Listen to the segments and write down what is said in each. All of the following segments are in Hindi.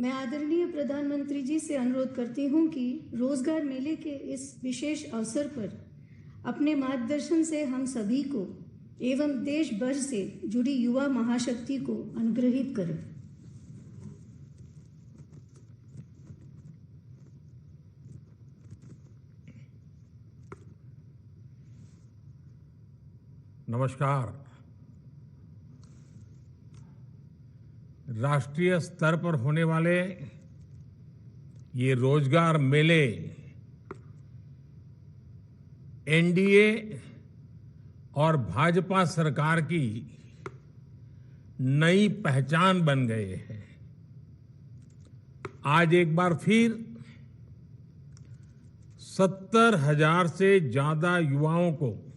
मैं आदरणीय प्रधानमंत्री जी से अनुरोध करती हूं कि रोजगार मेले के इस विशेष अवसर पर अपने मार्गदर्शन से हम सभी को एवं देश भर से जुड़ी युवा महाशक्ति को अनुग्रहित करें। नमस्कार। राष्ट्रीय स्तर पर होने वाले ये रोजगार मेले एनडीए और भाजपा सरकार की नई पहचान बन गए हैं। आज एक बार फिर 70,000 से ज्यादा युवाओं को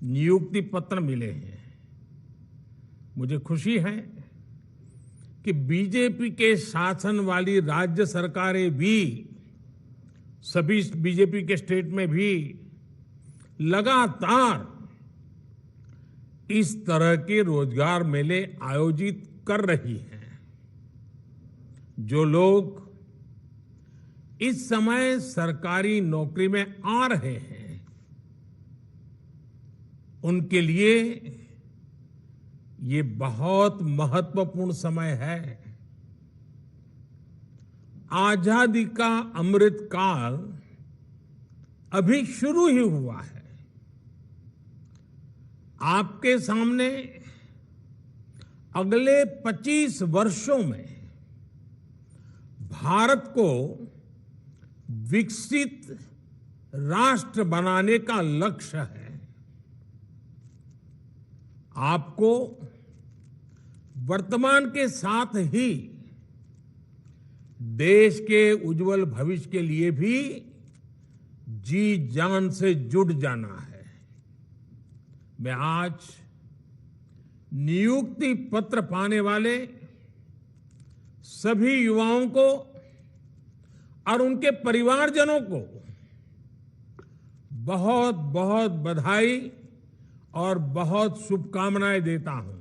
नियुक्ति पत्र मिले हैं। मुझे खुशी है कि बीजेपी के शासन वाली राज्य सरकारें भी, सभी बीजेपी के स्टेट में भी लगातार इस तरह के रोजगार मेले आयोजित कर रही हैं। जो लोग इस समय सरकारी नौकरी में आ रहे हैं, उनके लिए ये बहुत महत्वपूर्ण समय है। आजादी का अमृत काल अभी शुरू ही हुआ है। आपके सामने अगले 25 वर्षों में भारत को विकसित राष्ट्र बनाने का लक्ष्य है। आपको वर्तमान के साथ ही देश के उज्जवल भविष्य के लिए भी जी जान से जुट जाना है। मैं आज नियुक्ति पत्र पाने वाले सभी युवाओं को और उनके परिवारजनों को बहुत बहुत बधाई और बहुत शुभकामनाएं देता हूं।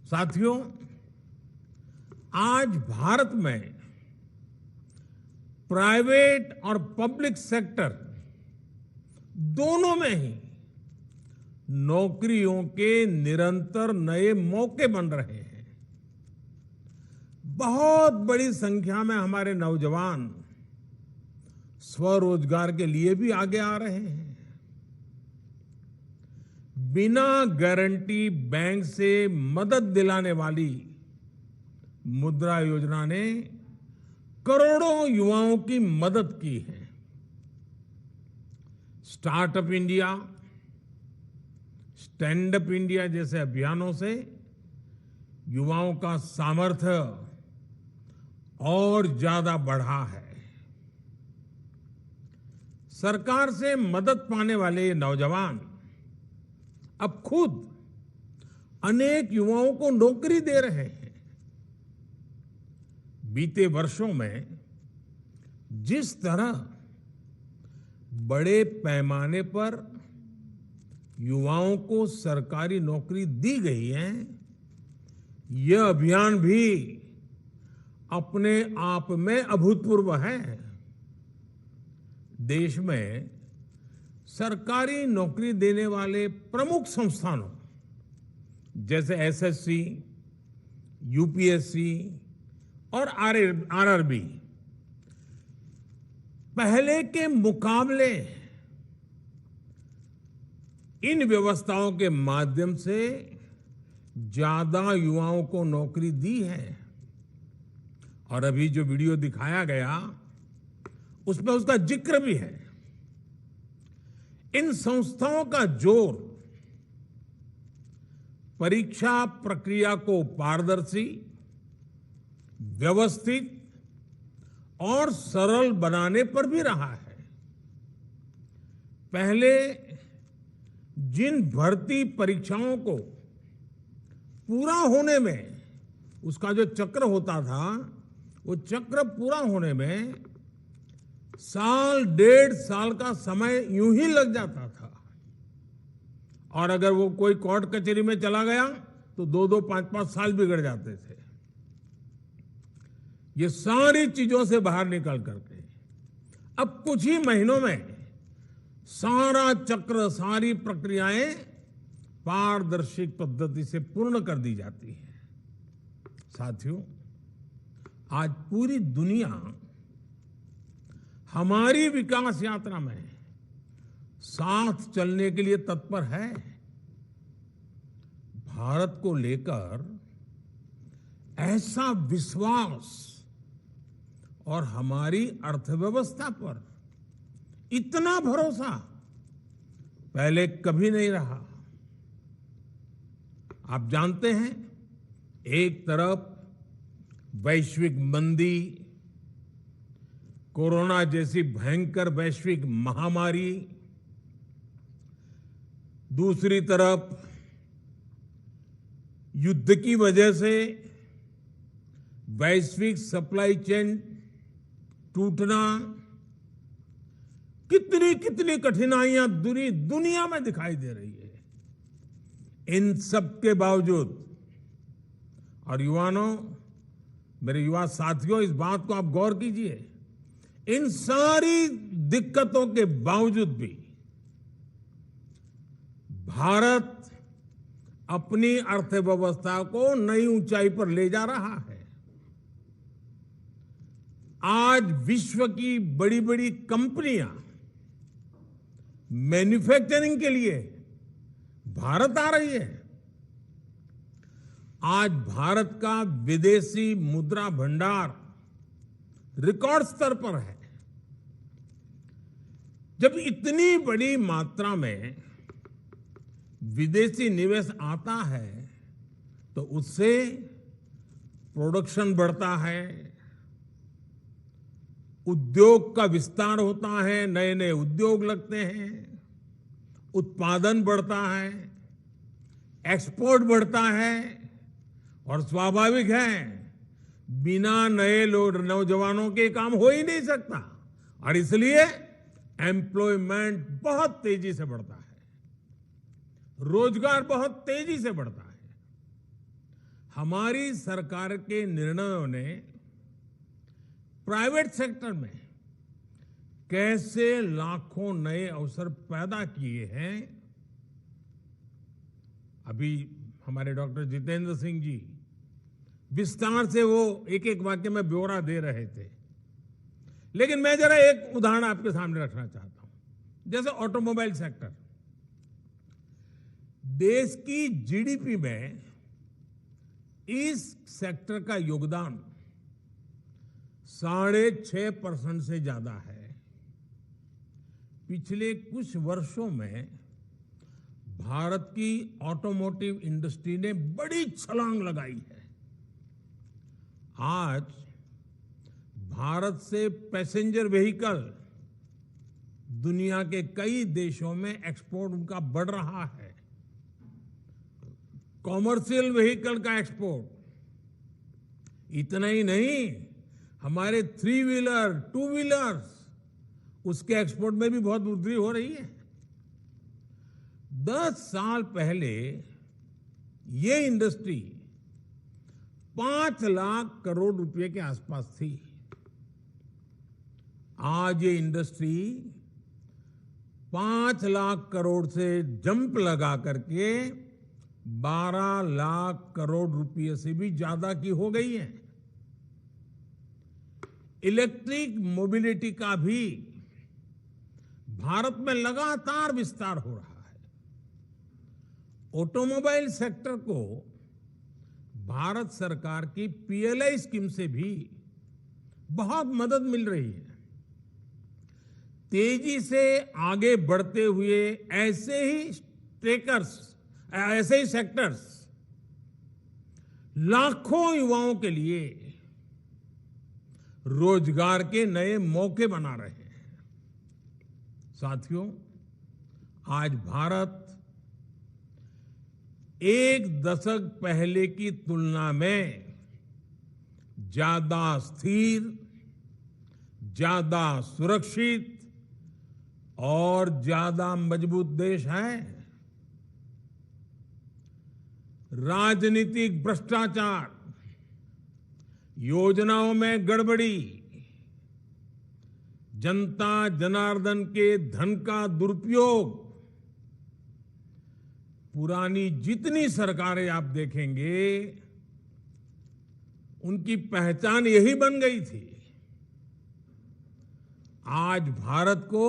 साथियों, आज भारत में प्राइवेट और पब्लिक सेक्टर दोनों में ही नौकरियों के निरंतर नए मौके बन रहे हैं। बहुत बड़ी संख्या में हमारे नौजवान स्वरोजगार के लिए भी आगे आ रहे हैं। बिना गारंटी बैंक से मदद दिलाने वाली मुद्रा योजना ने करोड़ों युवाओं की मदद की है। Startup India, stand up India जैसे अभियानों से युवाओं का सामर्थ्य और ज्यादा बढ़ा है। सरकार से मदद पाने वाले ये नौजवान अब खुद अनेक युवाओं को नौकरी दे रहे हैं। बीते वर्षों में जिस तरह बड़े पैमाने पर युवाओं को सरकारी नौकरी दी गई है, यह अभियान भी अपने आप में अभूतपूर्व है। देश में सरकारी नौकरी देने वाले प्रमुख संस्थानों जैसे एसएससी, यूपीएससी और आरआरबी पहले के मुकाबले इन व्यवस्थाओं के माध्यम से ज्यादा युवाओं को नौकरी दी है। और अभी जो वीडियो दिखाया गया उसमें उसका जिक्र भी है। इन संस्थाओं का जोर परीक्षा प्रक्रिया को पारदर्शी, व्यवस्थित और सरल बनाने पर भी रहा है। पहले जिन भर्ती परीक्षाओं को पूरा होने में उसका जो चक्र होता था, वो चक्र पूरा होने में साल, 1.5 साल का समय यूं ही लग जाता था। और अगर वो कोई कोर्ट कचहरी में चला गया तो 2-2, 5-5 साल बिगड़ जाते थे। ये सारी चीजों से बाहर निकल करके अब कुछ ही महीनों में सारा चक्र, सारी प्रक्रियाएं पारदर्शी पद्धति से पूर्ण कर दी जाती है। साथियों, आज पूरी दुनिया हमारी विकास यात्रा में साथ चलने के लिए तत्पर है। भारत को लेकर ऐसा विश्वास और हमारी अर्थव्यवस्था पर इतना भरोसा पहले कभी नहीं रहा। आप जानते हैं, एक तरफ वैश्विक मंदी, कोरोना जैसी भयंकर वैश्विक महामारी, दूसरी तरफ युद्ध की वजह से वैश्विक सप्लाई चेन टूटना, कितनी कितनी कठिनाइयां दुनिया में दिखाई दे रही है। इन सब के बावजूद, और युवानों, मेरे युवा साथियों, इस बात को आप गौर कीजिए, इन सारी दिक्कतों के बावजूद भी भारत अपनी अर्थव्यवस्था को नई ऊंचाई पर ले जा रहा है। आज विश्व की बड़ी बड़ी कंपनियां मैन्युफैक्चरिंग के लिए भारत आ रही है। आज भारत का विदेशी मुद्रा भंडार रिकॉर्ड स्तर पर है। जब इतनी बड़ी मात्रा में विदेशी निवेश आता है तो उससे प्रोडक्शन बढ़ता है, उद्योग का विस्तार होता है, नए नए उद्योग लगते हैं, उत्पादन बढ़ता है, एक्सपोर्ट बढ़ता है, और स्वाभाविक है, बिना नए नौजवानों के काम हो ही नहीं सकता, और इसलिए एम्प्लॉयमेंट बहुत तेजी से बढ़ता है, रोजगार बहुत तेजी से बढ़ता है। हमारी सरकार के निर्णयों ने प्राइवेट सेक्टर में कैसे लाखों नए अवसर पैदा किए हैं। अभी हमारे डॉक्टर जितेंद्र सिंह जी विस्तार से वो एक एक वाक्य में ब्यौरा दे रहे थे, लेकिन मैं जरा एक उदाहरण आपके सामने रखना चाहता हूं। जैसे ऑटोमोबाइल सेक्टर, देश की जीडीपी में इस सेक्टर का योगदान 6.5% से ज्यादा है। पिछले कुछ वर्षों में भारत की ऑटोमोटिव इंडस्ट्री ने बड़ी छलांग लगाई है। आज भारत से पैसेंजर व्हीकल दुनिया के कई देशों में एक्सपोर्ट उनका बढ़ रहा है। कॉमर्शियल व्हीकल का एक्सपोर्ट, इतना ही नहीं, हमारे 3 व्हीलर, 2 व्हीलर्स, उसके एक्सपोर्ट में भी बहुत वृद्धि हो रही है। 10 साल पहले ये इंडस्ट्री 5 लाख करोड़ रुपए के आसपास थी। आज ये इंडस्ट्री 5 लाख करोड़ से जंप लगा करके 12 लाख करोड़ रुपए से भी ज्यादा की हो गई है। इलेक्ट्रिक मोबिलिटी का भी भारत में लगातार विस्तार हो रहा है। ऑटोमोबाइल सेक्टर को भारत सरकार की पीएलआई स्कीम से भी बहुत मदद मिल रही है। तेजी से आगे बढ़ते हुए ऐसे ही सेक्टर्स लाखों युवाओं के लिए रोजगार के नए मौके बना रहे हैं। साथियों, आज भारत एक दशक पहले की तुलना में ज्यादा स्थिर, ज्यादा सुरक्षित और ज्यादा मजबूत देश है। राजनीतिक भ्रष्टाचार, योजनाओं में गड़बड़ी, जनता जनार्दन के धन का दुरुपयोग, पुरानी जितनी सरकारें आप देखेंगे उनकी पहचान यही बन गई थी। आज भारत को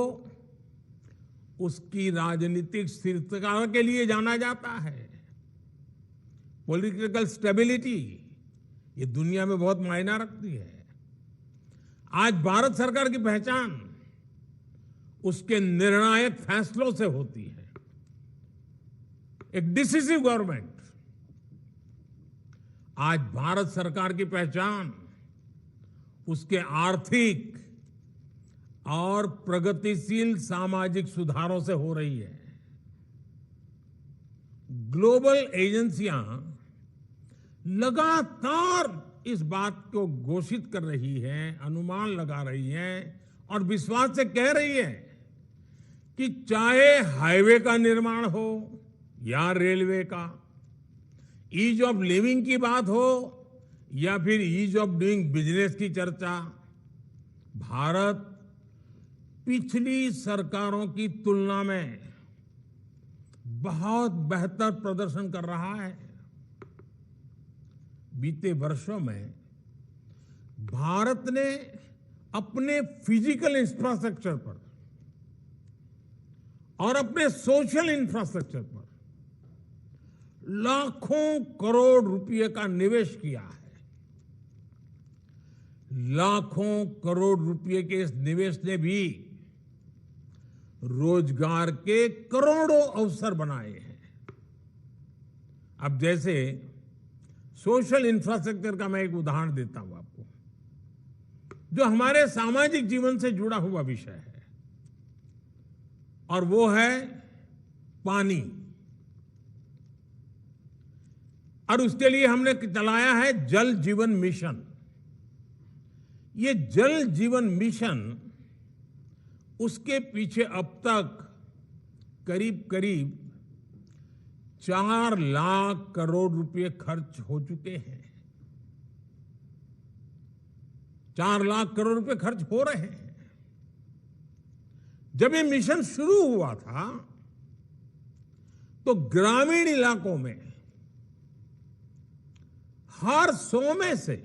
उसकी राजनीतिक स्थिरता के लिए जाना जाता है। पॉलिटिकल स्टेबिलिटी ये दुनिया में बहुत मायना रखती है। आज भारत सरकार की पहचान उसके निर्णायक फैसलों से होती है। एक डिसिसिव गवर्नमेंट। आज भारत सरकार की पहचान उसके आर्थिक और प्रगतिशील सामाजिक सुधारों से हो रही है। ग्लोबल एजेंसियां लगातार इस बात को घोषित कर रही हैं, अनुमान लगा रही हैं और विश्वास से कह रही है कि चाहे हाईवे का निर्माण हो या रेलवे का, ईज ऑफ लिविंग की बात हो या फिर ईज ऑफ डूइंग बिजनेस की चर्चा, भारत पिछली सरकारों की तुलना में बहुत बेहतर प्रदर्शन कर रहा है। बीते वर्षों में भारत ने अपने फिजिकल इंफ्रास्ट्रक्चर पर और अपने सोशल इंफ्रास्ट्रक्चर पर लाखों करोड़ रुपए का निवेश किया है। लाखों करोड़ रुपए के इस निवेश ने भी रोजगार के करोड़ों अवसर बनाए हैं। अब जैसे सोशल इंफ्रास्ट्रक्चर का मैं एक उदाहरण देता हूं आपको, जो हमारे सामाजिक जीवन से जुड़ा हुआ विषय है, और वो है पानी। और उसके लिए हमने चलाया है जल जीवन मिशन। ये जल जीवन मिशन, उसके पीछे अब तक करीब करीब 4 लाख करोड़ रुपए खर्च हो चुके हैं। 4 लाख करोड़ रुपए खर्च हो रहे हैं। जब ये मिशन शुरू हुआ था तो ग्रामीण इलाकों में हर 100 में से,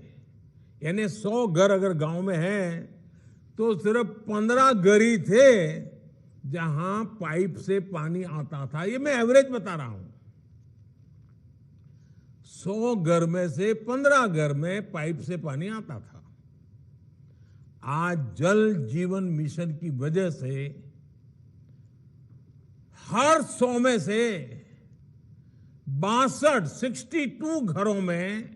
यानी 100 घर अगर गांव में हैं तो सिर्फ 15 घर ही थे जहां पाइप से पानी आता था। ये मैं एवरेज बता रहा हूं। 100 घर में से 15 घर में पाइप से पानी आता था। आज जल जीवन मिशन की वजह से हर 100 में से 62 घरों में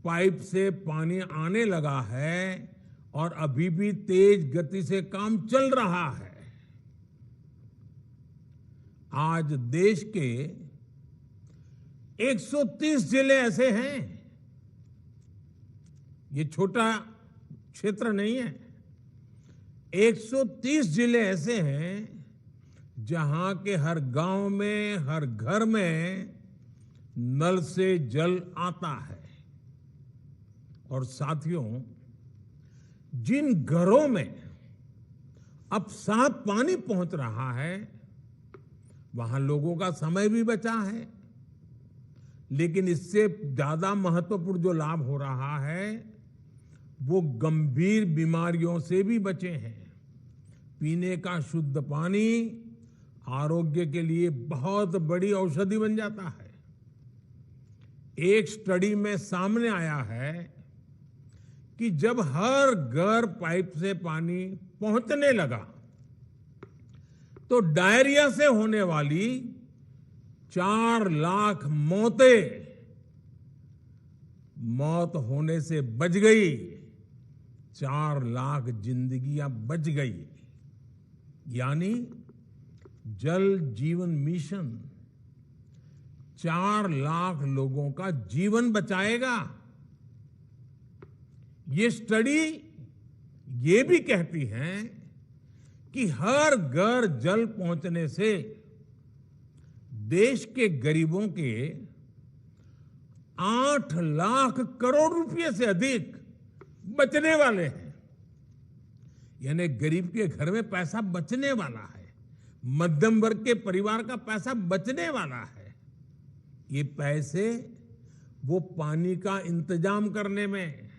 पाइप से पानी आने लगा है और अभी भी तेज गति से काम चल रहा है। आज देश के 130 जिले ऐसे हैं, ये छोटा क्षेत्र नहीं है, 130 जिले ऐसे हैं जहां के हर गांव में, हर घर में नल से जल आता है। और साथियों, जिन घरों में अब साफ पानी पहुंच रहा है वहां लोगों का समय भी बचा है, लेकिन इससे ज्यादा महत्वपूर्ण जो लाभ हो रहा है वो गंभीर बीमारियों से भी बचे हैं। पीने का शुद्ध पानी आरोग्य के लिए बहुत बड़ी औषधि बन जाता है। एक स्टडी में सामने आया है कि जब हर घर पाइप से पानी पहुंचने लगा तो डायरिया से होने वाली 4 लाख मौत होने से बच गई। 4 लाख जिंदगियां बच गई। यानी जल जीवन मिशन 4 लाख लोगों का जीवन बचाएगा। ये स्टडी ये भी कहती है कि हर घर जल पहुंचने से देश के गरीबों के 8 लाख करोड़ रुपए से अधिक बचने वाले हैं। यानी गरीब के घर में पैसा बचने वाला है, मध्यम वर्ग के परिवार का पैसा बचने वाला है। ये पैसे वो पानी का इंतजाम करने में,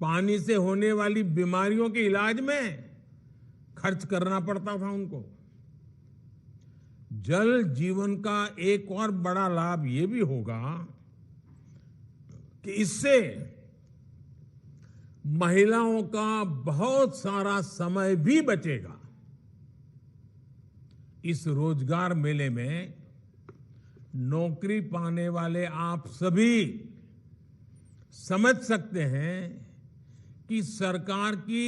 पानी से होने वाली बीमारियों के इलाज में खर्च करना पड़ता था उनको। जल जीवन का एक और बड़ा लाभ ये भी होगा कि इससे महिलाओं का बहुत सारा समय भी बचेगा। इस रोजगार मेले में नौकरी पाने वाले आप सभी समझ सकते हैं कि सरकार की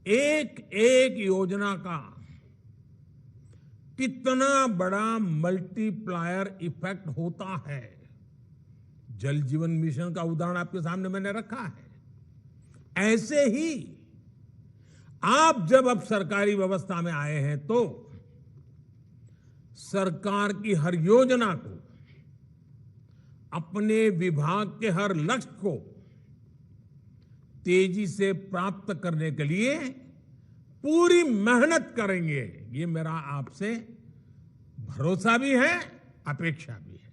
एक एक योजना का कितना बड़ा मल्टीप्लायर इफेक्ट होता है। जल जीवन मिशन का उदाहरण आपके सामने मैंने रखा है। ऐसे ही आप जब अब सरकारी व्यवस्था में आए हैं तो सरकार की हर योजना को, अपने विभाग के हर लक्ष्य को तेजी से प्राप्त करने के लिए पूरी मेहनत करेंगे। ये मेरा आपसे भरोसा भी है, अपेक्षा भी है।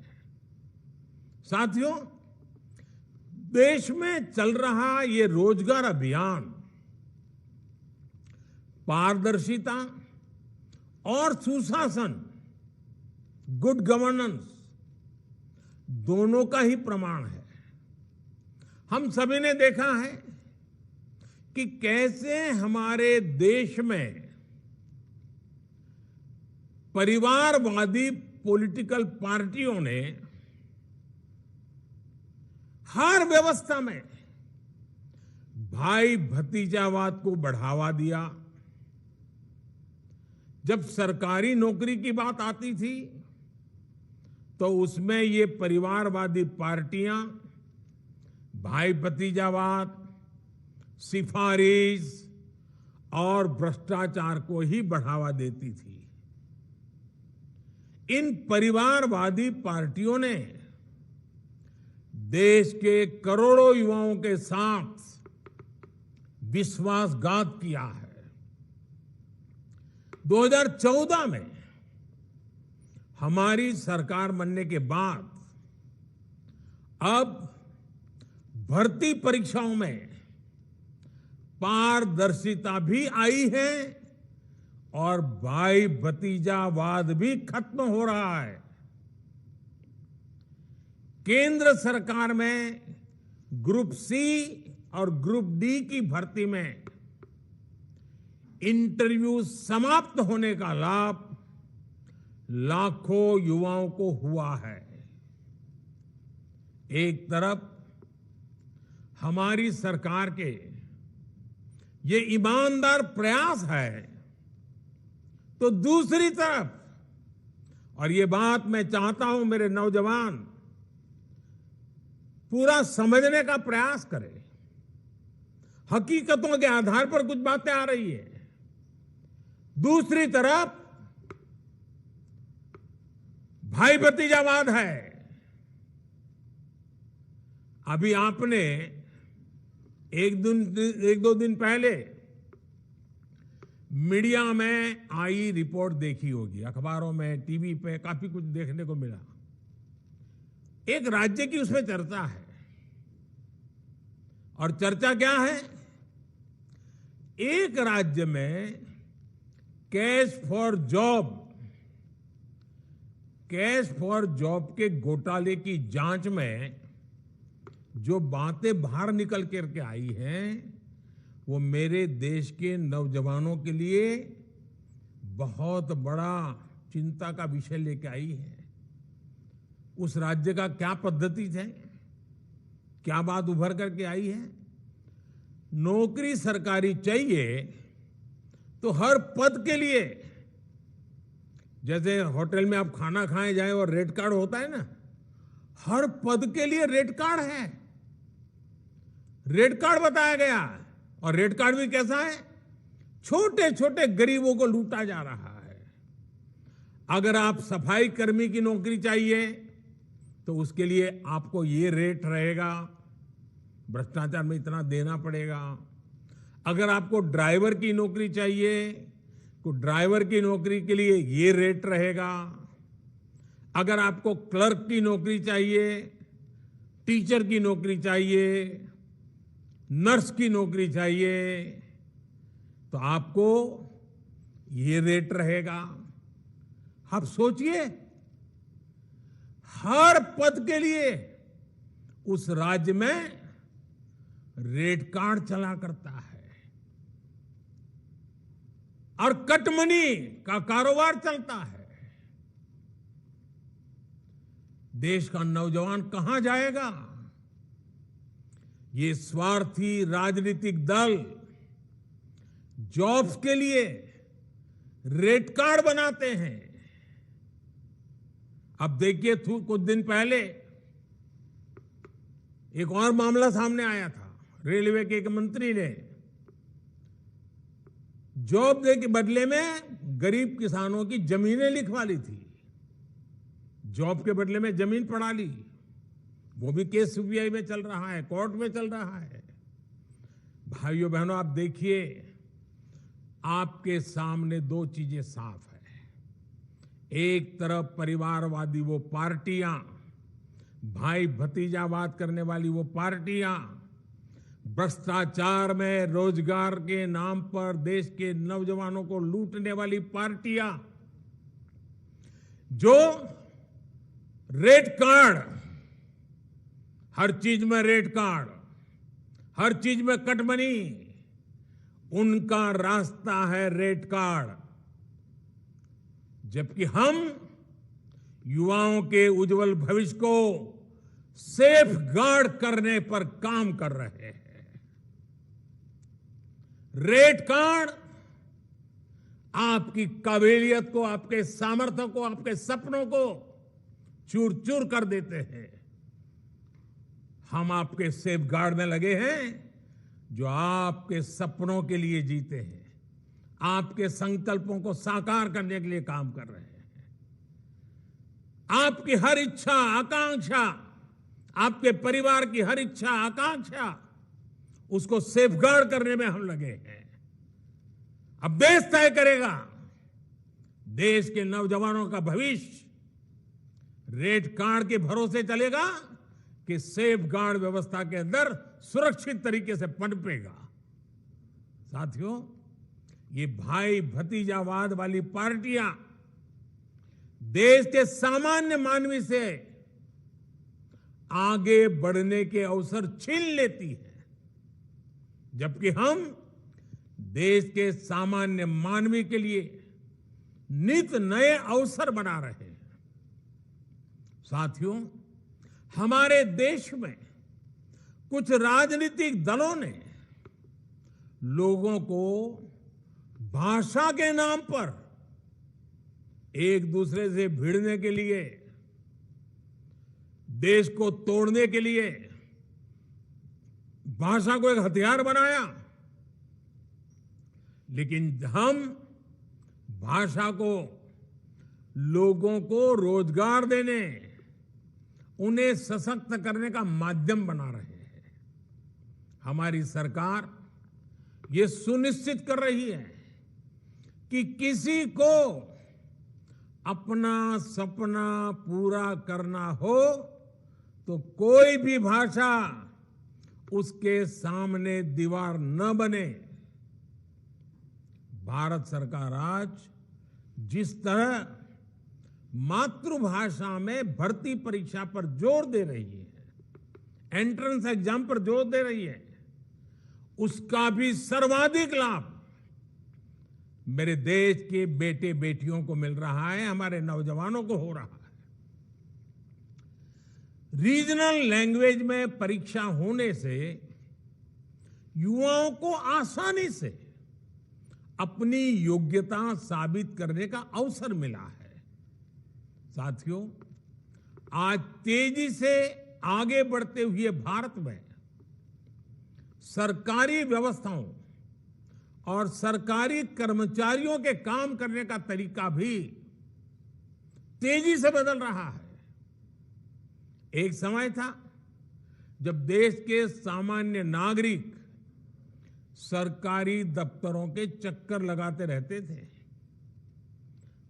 साथियों, देश में चल रहा ये रोजगार अभियान पारदर्शिता और सुशासन, गुड गवर्नेंस दोनों का ही प्रमाण है। हम सभी ने देखा है कि कैसे हमारे देश में परिवारवादी पॉलिटिकल पार्टियों ने हर व्यवस्था में भाई भतीजावाद को बढ़ावा दिया। जब सरकारी नौकरी की बात आती थी तो उसमें ये परिवारवादी पार्टियां भाई भतीजावाद, सिफारिश और भ्रष्टाचार को ही बढ़ावा देती थी। इन परिवारवादी पार्टियों ने देश के करोड़ों युवाओं के साथ विश्वासघात किया है। 2014 में हमारी सरकार बनने के बाद अब भर्ती परीक्षाओं में पारदर्शिता भी आई है और भाई भतीजावाद भी खत्म हो रहा है। केंद्र सरकार में ग्रुप सी और ग्रुप डी की भर्ती में इंटरव्यू समाप्त होने का लाभ लाखों युवाओं को हुआ है। एक तरफ हमारी सरकार के ये ईमानदार प्रयास है तो दूसरी तरफ, और ये बात मैं चाहता हूं मेरे नौजवान पूरा समझने का प्रयास करें, हकीकतों के आधार पर कुछ बातें आ रही है। दूसरी तरफ भाई भतीजावाद है। अभी आपने एक दो दिन पहले मीडिया में आई रिपोर्ट देखी होगी, अखबारों में, टीवी पे काफी कुछ देखने को मिला। एक राज्य की उसमें चर्चा है, और चर्चा क्या है? एक राज्य में कैश फॉर जॉब के घोटाले की जांच में जो बातें बाहर निकल करके आई हैं वो मेरे देश के नौजवानों के लिए बहुत बड़ा चिंता का विषय लेके आई है। उस राज्य का क्या पद्धति है, क्या बात उभर करके आई है? नौकरी सरकारी चाहिए तो हर पद के लिए, जैसे होटल में आप खाना खाए जाए और रेट कार्ड होता है ना, हर पद के लिए रेट कार्ड है। रेट कार्ड बताया गया, और रेट कार्ड भी कैसा है? छोटे छोटे गरीबों को लूटा जा रहा है। अगर आप सफाई कर्मी की नौकरी चाहिए तो उसके लिए आपको ये रेट रहेगा, भ्रष्टाचार में इतना देना पड़ेगा। अगर आपको ड्राइवर की नौकरी चाहिए तो ड्राइवर की नौकरी के लिए ये रेट रहेगा। अगर आपको क्लर्क की नौकरी चाहिए, टीचर की नौकरी चाहिए, नर्स की नौकरी चाहिए, तो आपको ये रेट रहेगा। आप सोचिए, हर पद के लिए उस राज्य में रेट कार्ड चला करता है और कटमनी का कारोबार चलता है। देश का नौजवान कहां जाएगा? ये स्वार्थी राजनीतिक दल जॉब्स के लिए रेट कार्ड बनाते हैं। अब देखिए, कुछ दिन पहले एक और मामला सामने आया था। रेलवे के एक मंत्री ने जॉब दे के बदले में गरीब किसानों की जमीनें लिखवा ली थी। जॉब के बदले में जमीन पड़ा ली। वो भी केस सीबीआई में चल रहा है, कोर्ट में चल रहा है। भाइयों बहनों, आप देखिए, आपके सामने दो चीजें साफ है। एक तरफ परिवारवादी वो पार्टियां, भाई भतीजावाद करने वाली वो पार्टियां, भ्रष्टाचार में रोजगार के नाम पर देश के नौजवानों को लूटने वाली पार्टियां, जो रेट कार्ड, हर चीज में रेट कार्ड, हर चीज में कटमनी, उनका रास्ता है रेट कार्ड। जबकि हम युवाओं के उज्जवल भविष्य को सेफ गार्ड करने पर काम कर रहे हैं। रेट कार्ड आपकी काबिलियत को, आपके सामर्थ्य को, आपके सपनों को चूर चूर कर देते हैं। हम आपके सेफ गार्ड में लगे हैं, जो आपके सपनों के लिए जीते हैं, आपके संकल्पों को साकार करने के लिए काम कर रहे हैं। आपकी हर इच्छा आकांक्षा, आपके परिवार की हर इच्छा आकांक्षा, उसको सेफगार्ड करने में हम लगे हैं। अब देश तय करेगा देश के नौजवानों का भविष्य रेट कार्ड के भरोसे चलेगा कि सेफगार्ड व्यवस्था के अंदर सुरक्षित तरीके से पनपेगा। साथियों, ये भाई भतीजावाद वाली पार्टियां देश के सामान्य मानवी से आगे बढ़ने के अवसर छीन लेती है, जबकि हम देश के सामान्य मानवी के लिए नित नए अवसर बना रहे हैं। साथियों, हमारे देश में कुछ राजनीतिक दलों ने लोगों को भाषा के नाम पर एक दूसरे से भिड़ने के लिए, देश को तोड़ने के लिए भाषा को एक हथियार बनाया। लेकिन हम भाषा को लोगों को रोजगार देने, उन्हें सशक्त करने का माध्यम बना रहे हैं। हमारी सरकार ये सुनिश्चित कर रही है कि किसी को अपना सपना पूरा करना हो तो कोई भी भाषा उसके सामने दीवार न बने। भारत सरकार आज जिस तरह मातृभाषा में भर्ती परीक्षा पर जोर दे रही है, एंट्रेंस एग्जाम पर जोर दे रही है, उसका भी सर्वाधिक लाभ मेरे देश के बेटे बेटियों को मिल रहा है, हमारे नौजवानों को हो रहा है। रीजनल लैंग्वेज में परीक्षा होने से युवाओं को आसानी से अपनी योग्यता साबित करने का अवसर मिला है। साथियों, आज तेजी से आगे बढ़ते हुए भारत में सरकारी व्यवस्थाओं और सरकारी कर्मचारियों के काम करने का तरीका भी तेजी से बदल रहा है। एक समय था जब देश के सामान्य नागरिक सरकारी दफ्तरों के चक्कर लगाते रहते थे।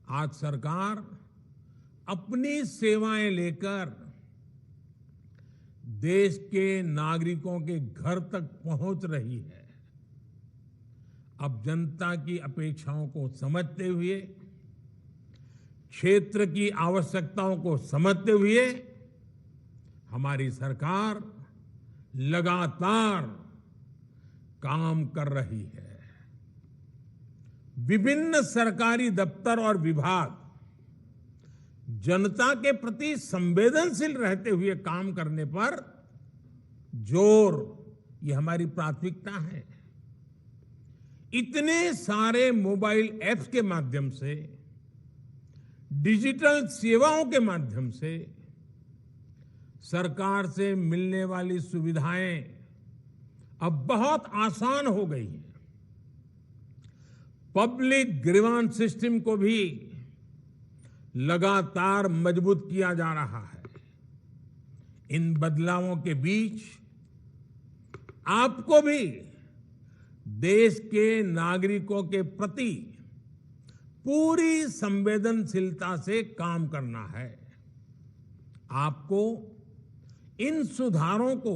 आज सरकार अपनी सेवाएं लेकर देश के नागरिकों के घर तक पहुंच रही है। अब जनता की अपेक्षाओं को समझते हुए, क्षेत्र की आवश्यकताओं को समझते हुए हमारी सरकार लगातार काम कर रही है। विभिन्न सरकारी दफ्तर और विभाग जनता के प्रति संवेदनशील रहते हुए काम करने पर जोर, ये हमारी प्राथमिकता है। इतने सारे मोबाइल ऐप्स के माध्यम से, डिजिटल सेवाओं के माध्यम से सरकार से मिलने वाली सुविधाएं अब बहुत आसान हो गई हैं। पब्लिक ग्रीवांस सिस्टम को भी लगातार मजबूत किया जा रहा है। इन बदलावों के बीच आपको भी देश के नागरिकों के प्रति पूरी संवेदनशीलता से काम करना है। आपको इन सुधारों को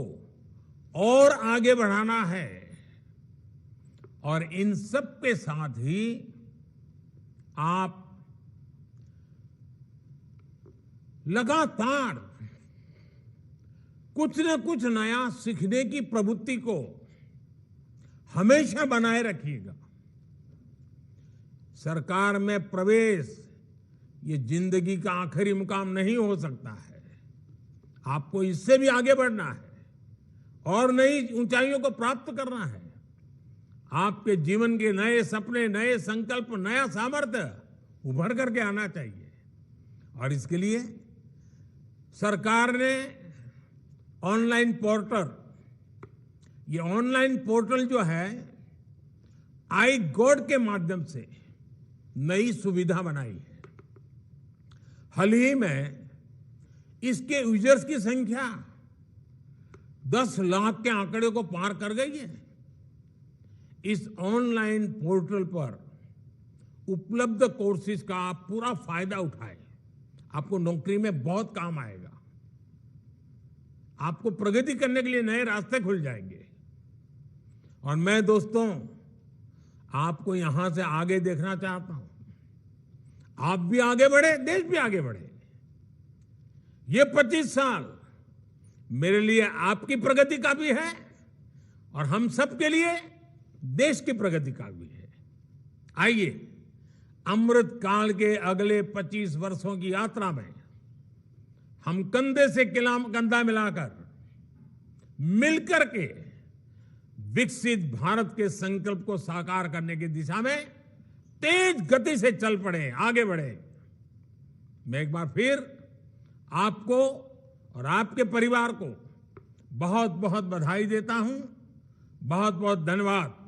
और आगे बढ़ाना है और इन सब के साथ ही आप लगातार कुछ न कुछ नया सीखने की प्रवृत्ति को हमेशा बनाए रखिएगा। सरकार में प्रवेश ये जिंदगी का आखिरी मुकाम नहीं हो सकता है। आपको इससे भी आगे बढ़ना है और नई ऊंचाइयों को प्राप्त करना है। आपके जीवन के नए सपने, नए संकल्प, नया सामर्थ्य उभर करके आना चाहिए। और इसके लिए सरकार ने ऑनलाइन पोर्टल, ये ऑनलाइन पोर्टल जो है आई गॉड के माध्यम से नई सुविधा बनाई है। हाल ही में इसके यूजर्स की संख्या 10 लाख के आंकड़े को पार कर गई है। इस ऑनलाइन पोर्टल पर उपलब्ध कोर्सेज का आप पूरा फायदा उठाएं। आपको नौकरी में बहुत काम आएगा। आपको प्रगति करने के लिए नए रास्ते खुल जाएंगे। और मैं दोस्तों आपको यहां से आगे देखना चाहता हूं। आप भी आगे बढ़े, देश भी आगे बढ़े। ये 25 साल मेरे लिए आपकी प्रगति का भी है और हम सब के लिए देश की प्रगति का भी है। आइए अमृत काल के अगले 25 वर्षों की यात्रा में हम कंधे से कंधा मिलाकर मिलकर के विकसित भारत के संकल्प को साकार करने की दिशा में तेज गति से चल पड़े, आगे बढ़े। मैं एक बार फिर आपको और आपके परिवार को बहुत बहुत बधाई देता हूं। बहुत बहुत धन्यवाद।